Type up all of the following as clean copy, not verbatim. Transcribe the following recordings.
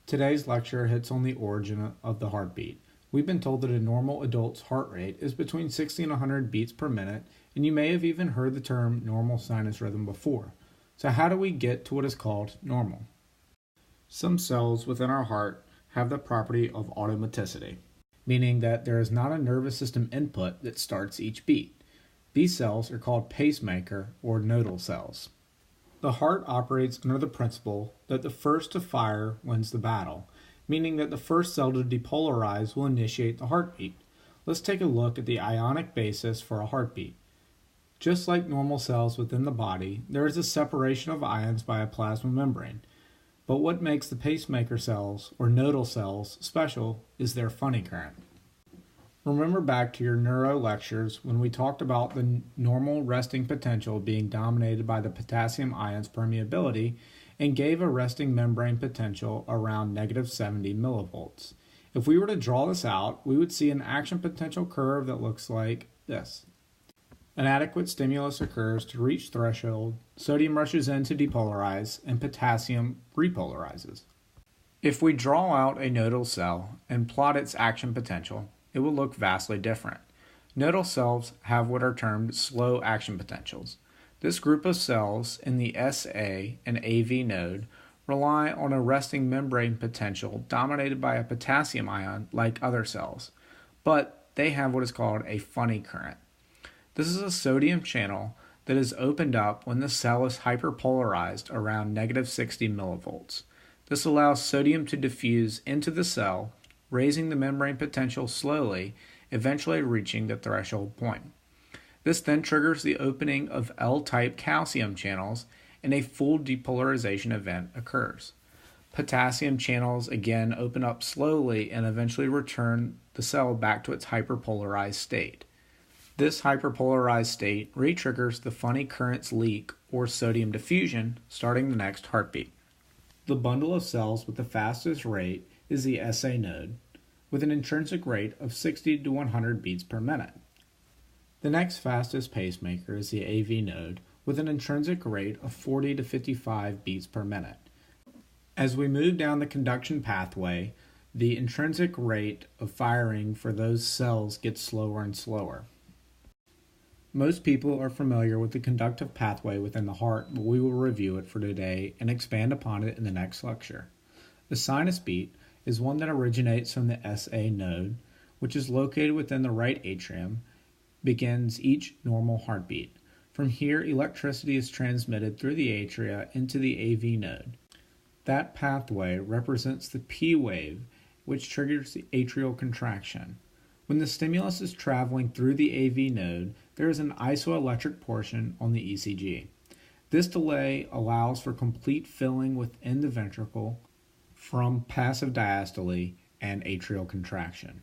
Today's lecture hits on the origin of the heartbeat. We've been told that a normal adult's heart rate is between 60 and 100 beats per minute, and you may have even heard the term normal sinus rhythm before. So how do we get to what is called normal? Some cells within our heart have the property of automaticity, meaning that there is not a nervous system input that starts each beat. These cells are called pacemaker or nodal cells. The heart operates under the principle that the first to fire wins the battle, meaning that the first cell to depolarize will initiate the heartbeat. Let's take a look at the ionic basis for a heartbeat. Just like normal cells within the body, there is a separation of ions by a plasma membrane. But what makes the pacemaker cells, or nodal cells, special is their funny current. Remember back to your neuro lectures when we talked about the normal resting potential being dominated by the potassium ion's permeability and gave a resting membrane potential around negative 70 millivolts. If we were to draw this out, we would see an action potential curve that looks like this. An adequate stimulus occurs to reach threshold, sodium rushes in to depolarize, and potassium repolarizes. If we draw out a nodal cell and plot its action potential, it will look vastly different. Nodal cells have what are termed slow action potentials. This group of cells in the SA and AV node rely on a resting membrane potential dominated by a potassium ion like other cells, but they have what is called a funny current. This is a sodium channel that is opened up when the cell is hyperpolarized around negative 60 millivolts. This allows sodium to diffuse into the cell, raising the membrane potential slowly, eventually reaching the threshold point. This then triggers the opening of L-type calcium channels and a full depolarization event occurs. Potassium channels again open up slowly and eventually return the cell back to its hyperpolarized state. This hyperpolarized state re-triggers the funny current's leak or sodium diffusion, starting the next heartbeat. The bundle of cells with the fastest rate is the SA node, with an intrinsic rate of 60 to 100 beats per minute. The next fastest pacemaker is the AV node, with an intrinsic rate of 40 to 55 beats per minute. As we move down the conduction pathway, the intrinsic rate of firing for those cells gets slower and slower. Most people are familiar with the conductive pathway within the heart, but we will review it for today and expand upon it in the next lecture. The sinus beat is one that originates from the SA node, which is located within the right atrium, begins each normal heartbeat. From here, electricity is transmitted through the atria into the AV node. That pathway represents the P wave, which triggers the atrial contraction. When the stimulus is traveling through the AV node, there is an isoelectric portion on the ECG. This delay allows for complete filling within the ventricle from passive diastole and atrial contraction.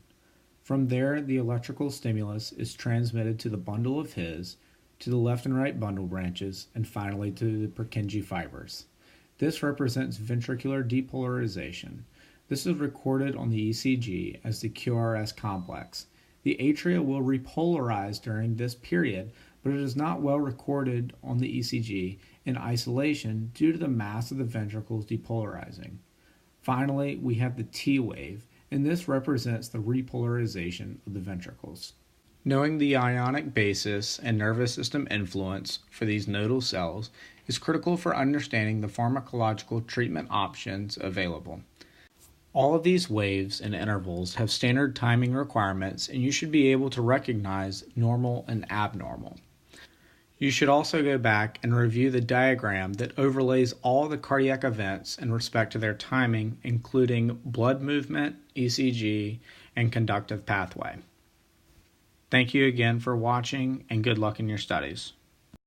From there, the electrical stimulus is transmitted to the bundle of His, to the left and right bundle branches, and finally to the Purkinje fibers. This represents ventricular depolarization. This is recorded on the ECG as the QRS complex. The atria will repolarize during this period, but it is not well recorded on the ECG in isolation due to the mass of the ventricles depolarizing. Finally, we have the T wave, and this represents the repolarization of the ventricles. Knowing the ionic basis and nervous system influence for these nodal cells is critical for understanding the pharmacological treatment options available. All of these waves and intervals have standard timing requirements, and you should be able to recognize normal and abnormal. You should also go back and review the diagram that overlays all the cardiac events in respect to their timing, including blood movement, ECG, and conductive pathway. Thank you again for watching, and good luck in your studies.